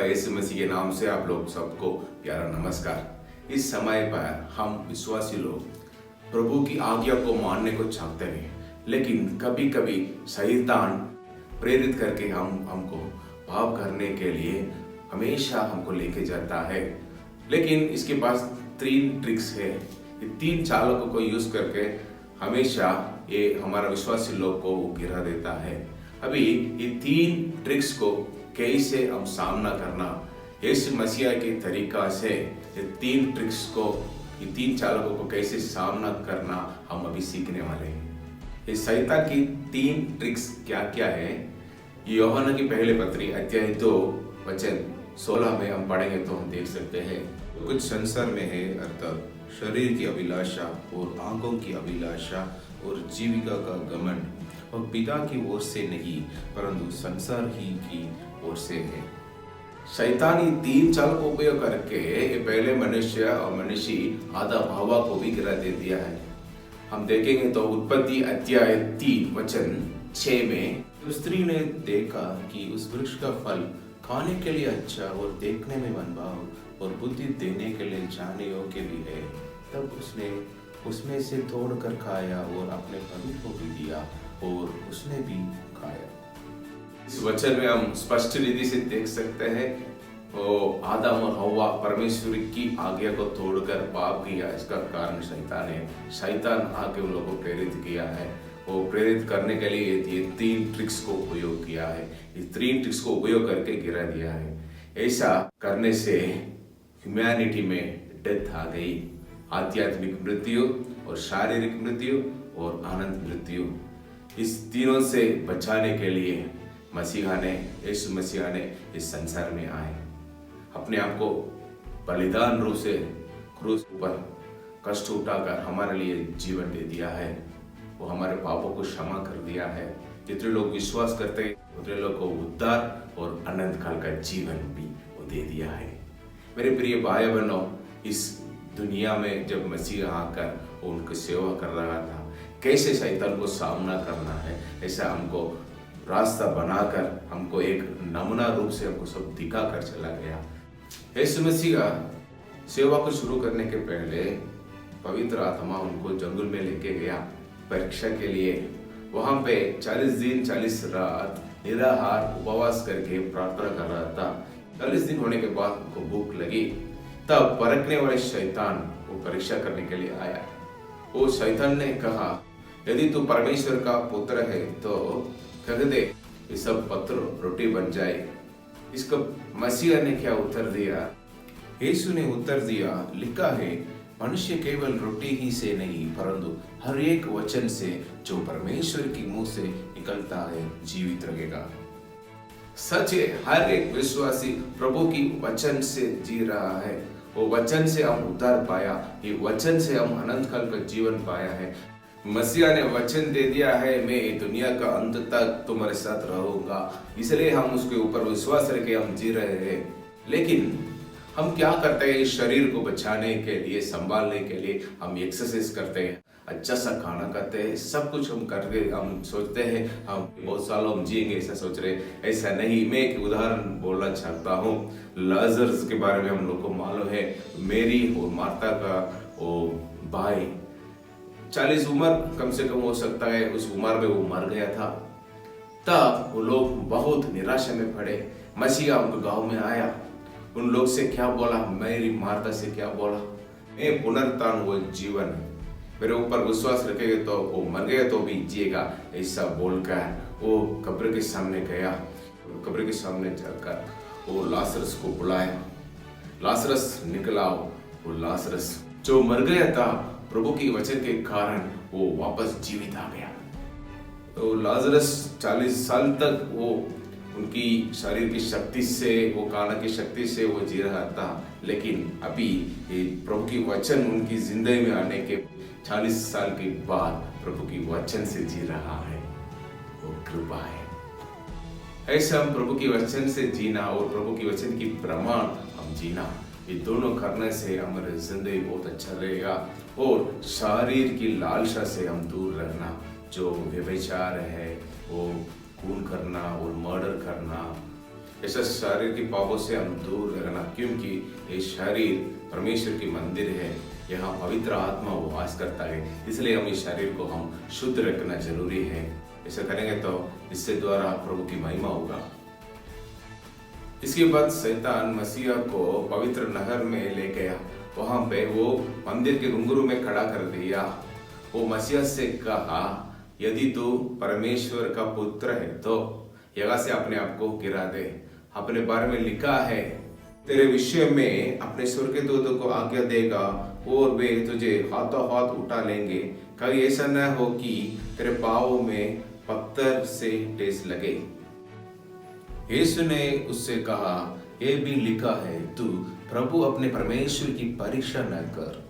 यीशु मसीह के नाम से आप लोग सबको प्यारा नमस्कार। इस समय पर हम विश्वासी लोग प्रभु की आज्ञा को मानने को चाहते हैं, लेकिन कभी कभी शैतान प्रेरित करके हमको पाप करने के लिए हमेशा हमको लेके जाता है। लेकिन इसके पास 3 ट्रिक्स है। ये 3 चालों को यूज करके हमेशा ये हमारा विश्वासी लोग को गिरा देता है। अभी ये 3 ट्रिक्स को कैसे हम सामना करना, यीशु मसीह के तरीका से ये 3 ट्रिक्स को, ये 3 चालकों को कैसे सामना करना हम अभी सीखने वाले हैं। ये शैतान की 3 ट्रिक्स क्या क्या है, यूहन्ना की पहले पत्री अध्याय 2 वचन 16 में हम पढ़ेंगे तो हम देख सकते हैं। कुछ संसार में है, अर्थात शरीर की अभिलाषा और आंखों की अभिलाषा और जीविका का घमंड, और पिता की ओर से नहीं परंतु संसार ही की ओर से है। शैतानी 3 चाल को उपयोग करके ये पहले मनुष्य और मनुष्य आदम हवा को भी गिरा दे दिया है। हम देखेंगे तो उत्पत्ति अध्याय 3 वचन 6 में, स्त्री ने देखा कि उस वृक्ष का फल खाने के लिए अच्छा और देखने में मनभाव और बुद्धि देने के लिए जानने योग्य भी है, तब उसने उसमें से तोड़कर खाया और अपने पति को भी दिया और उसने भी खाया। इस वचन में हम स्पष्ट रीति से देख सकते हैं वो आदम और हव्वा परमेश्वर की आज्ञा को तोड़कर पाप किया। इसका कारण शैतान है। शैतान आके उन लोगों को प्रेरित किया है। वो प्रेरित करने के लिए ये 3 ट्रिक्स को उपयोग किया है। ये 3 ट्रिक्स को उपयोग करके गिरा दिया है। ऐसा करने से ह्यूमैनिटी में डेथ आ गई, आध्यात्मिक मृत्यु और शारीरिक मृत्यु और आनंद मृत्यु। इस तीनों से बचाने के लिए यीशु मसीहा ने इस संसार में आए, अपने आप को बलिदान रूप से क्रूस पर कष्ट उठाकर हमारे लिए जीवन दे दिया है। वो हमारे पापों को क्षमा कर दिया है। जितने लोग विश्वास करते हैं उतने लोग को उद्धार और अनंत काल का जीवन भी वो दे दिया है। मेरे प्रिय भाई बहनों, इस दुनिया में जब मसीह आकर उनकी सेवा कर रहा था, कैसे शैतान को सामना करना है, ऐसा हमको रास्ता बनाकर हमको एक नमूना रूप से हमको सब दिखा कर चला गया। यीशु मसीह सेवा को शुरू करने के पहले पवित्र आत्मा उनको जंगल में लेके गया परीक्षा के लिए। वहां पे 40 दिन 40 रात निराहार उपवास करके प्रार्थना कर रहा था। 40 दिन होने के बाद उनको भूख लगी। तब परखने वाले शैतान वो परीक्षा करने के लिए आया। वो शैतान ने कहा, यदि तू परमेश्वर का पुत्र है तो कह दे ये सब पत्थर रोटी बन जाए। इसको मसीह ने क्या उत्तर दिया? यीशु ने उत्तर दिया, लिखा है, मनुष्य केवल रोटी ही से नहीं परंतु हर एक वचन से जो परमेश्वर की मुंह से निकलता है जीवित रहेगा। सच है, हर एक विश्वासी प्रभु की वचन से जी रहा है। वो वचन से हम उद्धार पाया, ये वचन से हम अनंत काल का जीवन पाया है। मसीहा ने वचन दे दिया है, मैं दुनिया का अंत तक तुम्हारे साथ रहूंगा, इसलिए हम उसके ऊपर विश्वास रखे हम जी रहे हैं। लेकिन हम क्या करते हैं? इस शरीर को बचाने के लिए, संभालने के लिए हम एक्सरसाइज करते हैं, अच्छा सा खाना खाते हैं, सब कुछ हम करके हम सोचते हैं हम बहुत सालों हम जिएंगे, ऐसा सोच रहे। ऐसा नहीं। मैं एक उदाहरण बोलना चाहता हूँ। लाजरस के बारे में हम लोग को मालूम है। मेरी और मार्था का वो भाई 40 उम्र कम से कम हो सकता है, उस उम्र में वो मर गया था। तब वो लोग बहुत निराशा में पड़े। मसीहा उनके गांव में आया, उन लोग से क्या बोला? मेरी मार्था से क्या बोला? मैं पुनरुत्थान वो जीवन है, मेरे ऊपर विश्वास रखेगा तो वो मर गया तो भी जिएगा, ऐसा बोलकर वो कब्र के सामने गया। कब्र के सामने जाकर वो लाजरस को बुलाया। लाजरस निकला। वो लाजरस जो मर गया था, प्रभु की वचन के कारण वो वापस जीवित आ गया। तो लाजरस 40 साल तक वो उनकी शरीर की शक्ति से, वो खाना की शक्ति से वो जी रहा था। लेकिन अभी प्रभु की वचन उनकी जिंदगी में आने के 40 साल के बाद प्रभु की वचन से जी रहा है। वो कृपा है। ऐसा हम प्रभु की वचन से जीना और प्रभु की वचन की प्रमाण हम जीना, ये दोनों करने से हमारी जिंदगी बहुत अच्छा रहेगा। और शरीर की लालसा से हम दूर रहना, जो व्यभिचार है, वो खून करना और मर्डर करना, ऐसा शरीर की पापों से हम दूर रहना, क्योंकि ये शरीर परमेश्वर की मंदिर है, यहाँ पवित्र आत्मा वो वास करता है, इसलिए हम इस शरीर को हम शुद्ध रखना जरूरी है। ऐसा करेंगे तो इससे द्वारा प्रभु की महिमा होगा। इसके बाद शैतान मसीहा को पवित्र नगर में ले गया, वहां पे वो मंदिर के घुंघरू में खड़ा कर दिया। वो मसीहा से कहा, यदि तू परमेश्वर का पुत्र है तो यहाँ से अपने आप को गिरा दे। अपने बारे में लिखा है, तेरे विषय में अपने स्वर्गदूतों को आज्ञा देगा और वे तुझे हाथों हाथ उठा लेंगे, कभी ऐसा न हो कि तेरे पाँव में पत्थर से ठेस लगे। यीशु ने उससे कहा, यह भी लिखा है, तू प्रभु अपने परमेश्वर की परीक्षा न कर।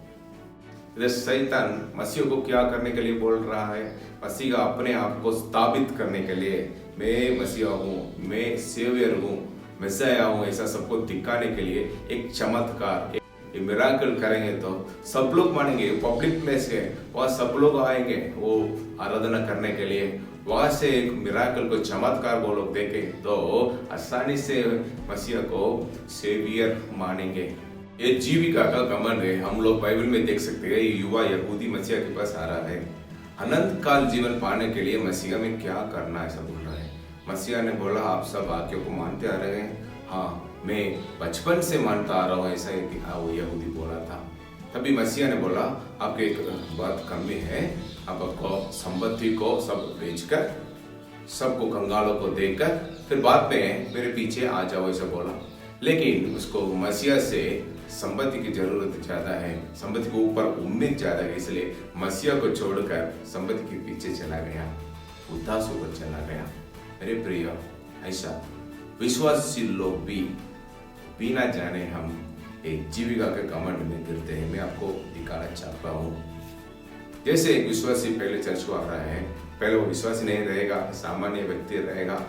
इधर शैतान मसीह को क्या करने के लिए बोल रहा है? मसीह अपने आप को स्थापित करने के लिए, मैं मसीहा हूँ, मैं सेवियर हूँ, मैसाया हूँ, ऐसा सबको दिखाने के लिए एक चमत्कार, एक मिराकल करेंगे तो सब लोग मानेंगे। पब्लिक प्लेस है, वहाँ सब लोग आएंगे वो आराधना करने के लिए। वहां से एक मिराकल को, चमत्कार को लोग देखें तो आसानी से मसीहा को सेवियर मानेंगे। ये जीविका का घमंड है। हम लोग बाइबल में देख सकते हैं, ये युवा यहूदी मसीहा के पास आ रहा है। अनंत काल जीवन पाने के लिए मसीहा में क्या करना है, ऐसा बोल रहा है। मसीहा ने बोला, आप सब वाक्यों को मानते आ रहे हैं? हाँ, मैं बचपन से मानता आ रहा हूँ, ऐसा वो यहूदी बोला था। तभी मसीहा ने बोला, आपके एक बात कमी है, आप आपको संपत्ति को सब बेचकर, सबको कंगालों को देकर, फिर बाद में मेरे पीछे आ जाओ, ऐसा बोला। लेकिन उसको मसीहा से संपत्ति की जरूरत ज्यादा है, संपत्ति के ऊपर उम्मीद ज्यादा है, इसलिए मसीहा को छोड़कर संपत्ति के पीछे चला गया, उदास होकर चला गया। मेरे प्रिय, ऐसा विश्वासी लोग भी बिना जाने हम एक जीविका के घमंड में गिरते हैं। मैं आपको दिखाना चाहता हूँ, जैसे एक विश्वासी पहले चर्च को आ रहा है, पहले वो विश्वासी नहीं रहेगा, सामान्य व्यक्ति रहेगा,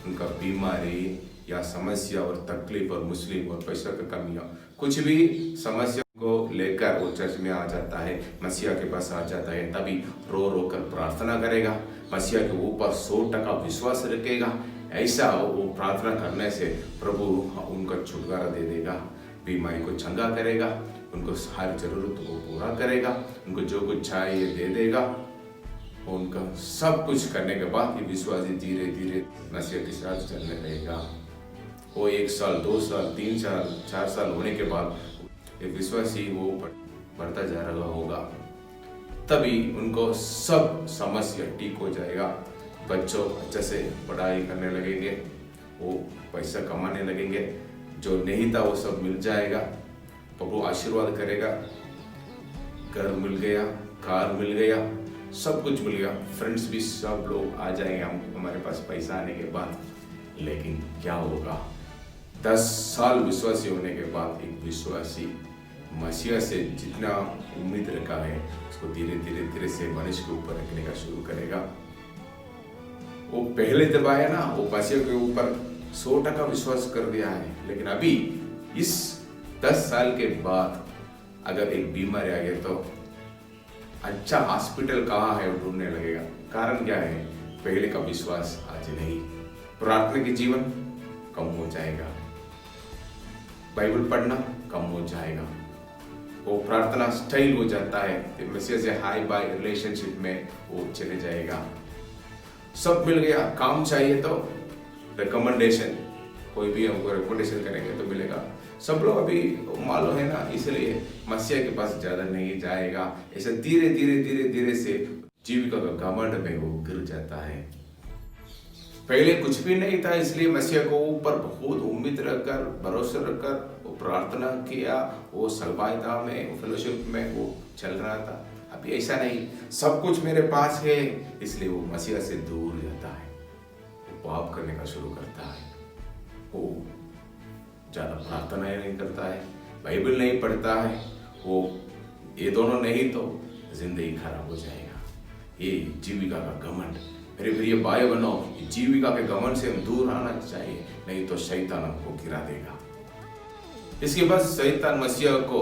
उनका बीमारी या समस्या और तकलीफ और मुस्लिम और पैसा की कमियां, कुछ भी समस्या को लेकर वो चर्च में आ जाता है, मसीहा के पास आ जाता है, तभी रो रो कर प्रार्थना करेगा, मसीहा के ऊपर 100% विश्वास रखेगा। ऐसा वो प्रार्थना करने से प्रभु उनका छुटकारा दे देगा, बीमारी को चंगा करेगा, उनको हर जरूरत को पूरा करेगा, उनको जो कुछ चाहिए दे देगा। उनका सब कुछ करने के बाद ये विश्वासी धीरे धीरे मसीहा के साथ चलने लगेगा। वो 1 साल, 2 साल, 3 साल, 4 साल होने के बाद ये विश्वासी वो बढ़ता जा रहा होगा, तभी उनको सब समस्या ठीक हो जाएगा। बच्चों अच्छे से पढ़ाई करने लगेंगे, वो पैसा कमाने लगेंगे, जो नहीं था वो सब मिल जाएगा, प्रभु आशीर्वाद करेगा, घर मिल गया, कार मिल गया, सब कुछ मिल गया, फ्रेंड्स भी सब लोग आ जाएंगे हमारे पास पैसा आने के बाद। लेकिन क्या होगा? 10 साल विश्वासी होने के बाद एक विश्वासी मसीहा से जितना उम्मीद रखा है उसको धीरे धीरे धीरे से मनुष्य के ऊपर रखने का शुरू करेगा। वो पहले जब आया ना, वो मसीहा के ऊपर 100% विश्वास कर दिया है, लेकिन अभी इस 10 साल के बाद अगर एक बीमारी आ गया तो अच्छा हॉस्पिटल कहाँ है वो ढूंढने लगेगा। कारण क्या है? पहले का विश्वास आज नहीं। प्रार्थना के जीवन कम हो जाएगा, बाइबल पढ़ना कम हो जाएगा, वो प्रार्थना स्टाइल हो जाता है, तो मसीहा से हाई बाय रिलेशनशिप में वो चले जाएगा। सब मिल गया, काम चाहिए तो रिकमेंडेशन, कोई भी हमको रिकमेंडेशन करेंगे तो मिलेगा। सब लोग अभी मालूम है ना, इसलिए मसीहा के पास ज्यादा नहीं जाएगा। ऐसे धीरे धीरे धीरे धीरे से जीविका का घमंड में वो गिर जाता है। पहले कुछ भी नहीं था, इसलिए मसीहा को ऊपर बहुत उम्मीद रखकर, भरोसा रखकर वो प्रार्थना किया, वो सलवायता में, फेलोशिप में वो चल रहा था। अभी ऐसा नहीं, सब कुछ मेरे पास है, इसलिए वो मसीहा से दूर जाता है, वो पाप करने का शुरू करता है, वो ज्यादा प्रार्थना नहीं करता है, बाइबल नहीं पढ़ता है, वो ये दोनों नहीं तो जिंदगी खराब हो जाएगा। ये जीविका का घमंड। मेरे प्रिय भाई बहनों, जीविका के घमंड से हम दूर आना चाहिए, नहीं तो शैतान हमको गिरा देगा। इसके बाद शैतान मसीहा को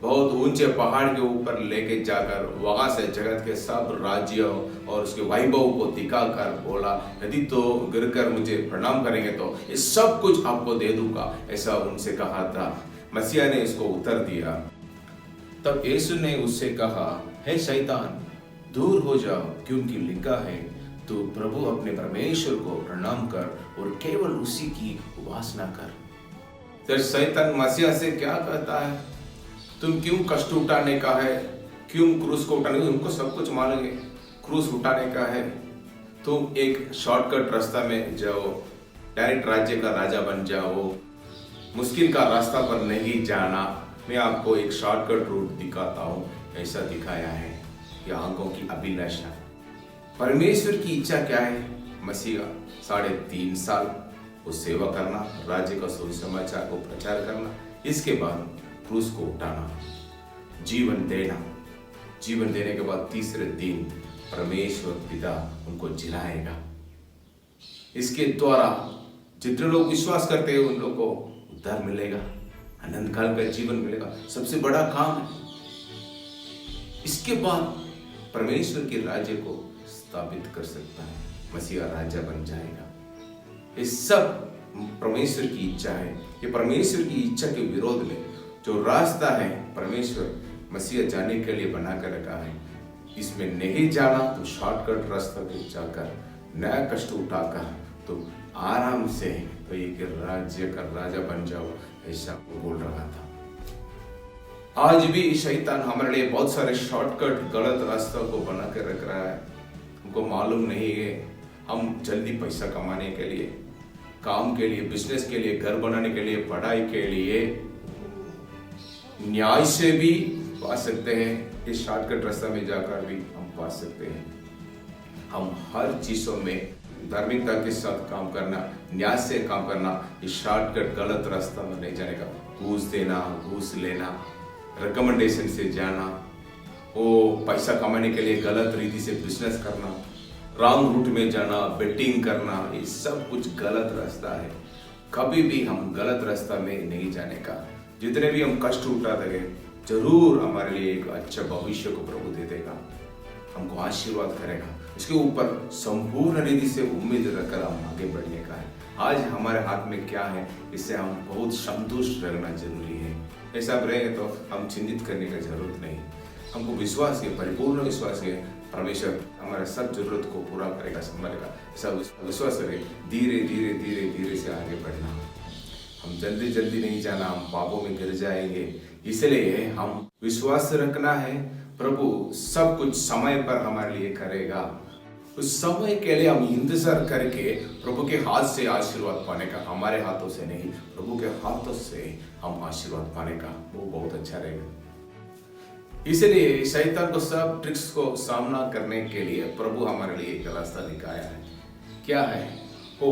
बहुत ऊंचे पहाड़ के ऊपर लेके जाकर वहां से जगत के सब राज्यों और उसके वैभव को दिखाकर बोला, यदि तो गिरकर मुझे प्रणाम करेंगे तो ये सब कुछ आपको दे दूंगा, ऐसा उनसे कहा था। मसीहा ने इसको उत्तर दिया। तब यीशु ने उससे कहा, हे शैतान, दूर हो जाओ, क्योंकि लिखा है, तू प्रभु अपने परमेश्वर को प्रणाम कर और केवल उसी की उपासना कर। तो शैतान मसीहा से क्या कहता है, तुम क्यों कष्ट उठाने का है, क्यों क्रूस को उठाने, उनको सब कुछ मालूम है क्रूस उठाने का है। तुम एक शॉर्टकट रास्ता में जाओ, डायरेक्ट राज्य का राजा बन जाओ, मुश्किल का रास्ता पर नहीं जाना, मैं आपको एक शॉर्टकट रूट दिखाता हूँ, ऐसा दिखाया है। यह आंखों की अभिलाषा। परमेश्वर की इच्छा क्या है? मसीहा 3.5 साल वो सेवा करना, राज्य का सुसमाचार को प्रचार करना, इसके बाद क्रूस को उठाना, जीवन देना, जीवन देने के बाद तीसरे दिन परमेश्वर पिता उनको जिलाएगा। इसके द्वारा जितने लोग विश्वास करते हैं उन लोगों को उद्धार मिलेगा, अनंत काल का जीवन मिलेगा। सबसे बड़ा काम है। इसके बाद परमेश्वर के राज्य को स्थापित कर सकता है, मसीहा राजा बन जाएगा। ये सब परमेश्वर की इच्छा है। ये परमेश्वर की इच्छा के विरोध में जो रास्ता है परमेश्वर मसीहा जाने के लिए बना कर रखा है, इसमें नहीं जाना तो शॉर्टकट रास्ता पे जाकर नया कष्ट उठाकर तो आराम से तो एक राज्य का राजा बन जाओ, ऐसा वो बोल रहा था। आज भी शैतान हमारे लिए बहुत सारे शॉर्टकट गलत रास्तों को बना कर रख रहा है। हमको मालूम नहीं है, हम जल्दी पैसा कमाने के लिए, काम के लिए, बिजनेस के लिए, घर बनाने के लिए, पढ़ाई के लिए, न्याय से भी पा सकते हैं, इस शॉर्टकट रास्ता में जाकर भी हम पा सकते हैं। हम हर चीजों में धार्मिकता के साथ काम करना, न्याय से काम करना, इस शॉर्टकट गलत रास्ता में नहीं जाने का। घूस देना, घूस लेना, रिकमेंडेशन से जाना, वो पैसा कमाने के लिए गलत रीति से बिजनेस करना, रॉन्ग रूट में जाना, बेटिंग करना, ये सब कुछ गलत रास्ता है। कभी भी हम गलत रास्ता में नहीं जाने का। जितने भी हम कष्ट उठाते गए, जरूर हमारे लिए एक अच्छा भविष्य को प्रभु दे देगा, हमको आशीर्वाद करेगा। इसके ऊपर संपूर्ण रीति से उम्मीद रखकर हम आगे बढ़ने का है। आज हमारे हाथ में क्या है, इससे हम बहुत संतुष्ट रहना जरूरी है। ऐसा रहेंगे तो हम चिंतित करने की जरूरत नहीं। हमको विश्वास है, परिपूर्ण विश्वास है, परमेश्वर हमारे सब जरूरत को पूरा करेगा, संभालेगा। ऐसा विश्वास करें, धीरे धीरे धीरे धीरे से आगे बढ़ना। हम जल्दी जल्दी नहीं जाना, हम पापों में गिर जाएंगे। इसलिए हम विश्वास रखना है, प्रभु सब कुछ समय पर हमारे लिए करेगा। उस समय के लिए हम इंतजार करके प्रभु के हाथ से आशीर्वाद पाने का, हमारे हाथों से नहीं, प्रभु के हाथों से हम आशीर्वाद पाने का, वो बहुत अच्छा रहेगा। इसलिए शैतान को सब ट्रिक्स को सामना करने के लिए प्रभु हमारे लिए एक रास्ता दिखाया है। क्या है वो?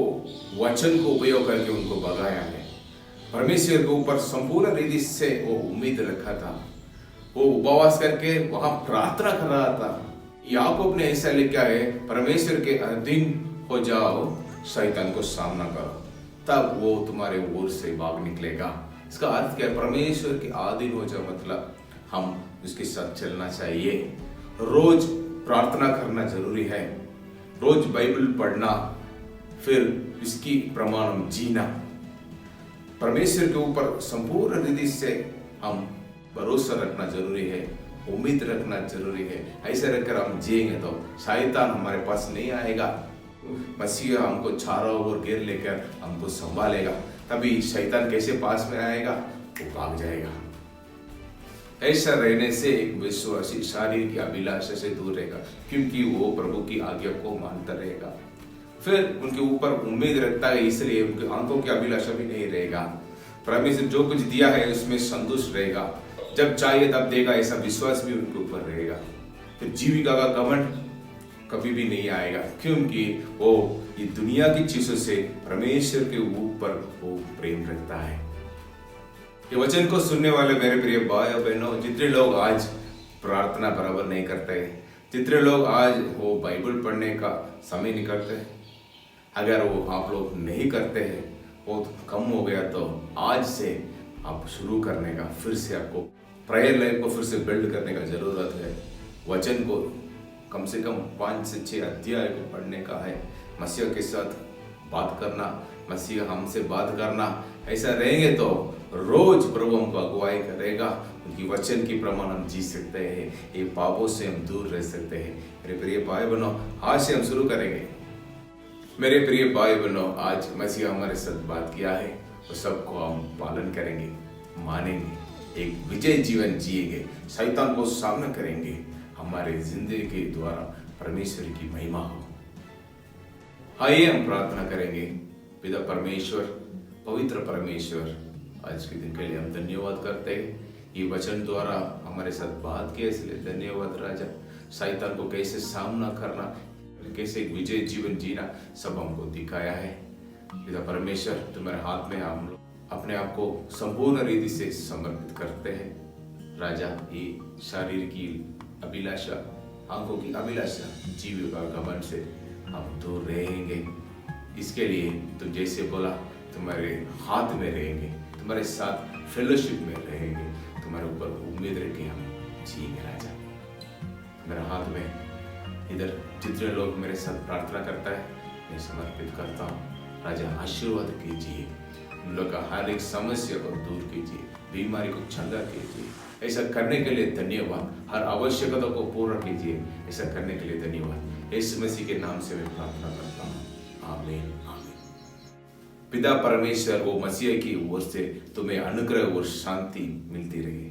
वचन को उपयोग करके उनको भगाया है। परमेश्वर के ऊपर संपूर्ण रीति से वो उम्मीद रखा था। वो उपवास करके वहां प्रार्थना कर रहा था। याकूब ने ऐसा लिखा है, परमेश्वर के अधीन हो जाओ, शैतान को सामना करो, तब वो तुम्हारे ओर से भाग निकलेगा। इसका अर्थ क्या है? परमेश्वर के अधीन हो जाओ मतलब हम उसके साथ चलना चाहिए। रोज प्रार्थना करना जरूरी है, रोज बाइबल पढ़ना, फिर इसकी प्रमाण जीना। परमेश्वर के ऊपर संपूर्ण रीति से हम भरोसा रखना जरूरी है, उम्मीद रखना जरूरी है। ऐसे रखकर हम जिएंगे तो शैतान हमारे पास नहीं आएगा। मसीहा हमको चारों ओर घेर लेकर हमको संभालेगा। तभी शैतान कैसे पास में आएगा? वो भाग जाएगा। ऐसा रहने से एक विश्वासी शारीरिक की अभिलाषा से दूर रहेगा, क्योंकि वो प्रभु की आज्ञा को मानता रहेगा। फिर उनके ऊपर उम्मीद रखता है, इसलिए उनकी आंखों की अभिलाषा भी नहीं रहेगा। परमेश्वर जो कुछ दिया है उसमें संतुष्ट रहेगा, जब चाहिए तब देगा, ऐसा विश्वास भी उनके ऊपर रहेगा। फिर जीविका का घमंड कभी भी नहीं आएगा, क्योंकि वो ये दुनिया की चीजों से परमेश्वर के ऊपर वो प्रेम रखता है। ये वचन को सुनने वाले मेरे प्रिय भाई और बहनों, जितने लोग आज प्रार्थना बराबर नहीं करते, जितने लोग आज वो बाइबल पढ़ने का समय निकालते हैं, अगर वो आप लोग नहीं करते हैं, वो कम हो गया, तो आज से आप शुरू करने का, फिर से आपको प्रेयर लाइफ को फिर से बिल्ड करने का जरूरत है। वचन को कम से कम 5 से 6 अध्याय को पढ़ने का है। मसीह के साथ बात करना, मसीह हमसे बात करना, ऐसा रहेंगे तो रोज प्रभु हमको अगुवाई करेगा। उनकी वचन की प्रमाण हम जी सकते हैं, ये पापों से हम दूर रह सकते हैं। मेरे प्रिय भाई बहनों, आज से हम शुरू करेंगे। मेरे प्रिय भाई बहनों, आज मसीह हमारे साथ बात किया है तो सबको हम पालन करेंगे, मानेंगे, एक विजय जीवन जिएंगे, शैतान को सामना करेंगे। हमारे जिंदगी के द्वारा परमेश्वर की महिमा हो। आइए हम प्रार्थना करेंगे। पिता परमेश्वर, पवित्र परमेश्वर, आज के दिन के लिए हम धन्यवाद करते हैं। ये वचन द्वारा हमारे साथ बात किया, इसलिए धन्यवाद राजा। शैतान को कैसे सामना करना, कैसे एक विजय जीवन जीना, सब हमको दिखाया है। पिता परमेश्वर, तुम्हारे हाथ में हम लोग अपने आप को संपूर्ण रीति से समर्पित करते हैं राजा। ये शरीर की अभिलाषा, आंखों की अभिलाषा, जीविका घमंड से हम दूर रहेंगे। इसके लिए तुम जैसे बोला, तुम्हारे हाथ में रहेंगे, तुम्हारे साथ फेलोशिप में रहेंगे, तुम्हारे ऊपर उम्मीद रख के हम जिएंगे राजा। मेरे हाथ में इधर जितने लोग मेरे साथ प्रार्थना करता है, मैं समर्पित करता हूँ राजा। आशीर्वाद कीजिए, उन लोग का हर एक समस्या को दूर कीजिए, बीमारी को चंगा कीजिए। ऐसा करने के लिए धन्यवाद। हर आवश्यकता को पूरा कीजिए, ऐसा करने के लिए धन्यवाद। यीशु मसीह के नाम से मैं प्रार्थना करता हूँ, आमीन आमीन। पिता परमेश्वर, वो मसीह की ओर से तुम्हें अनुग्रह और शांति मिलती रहे।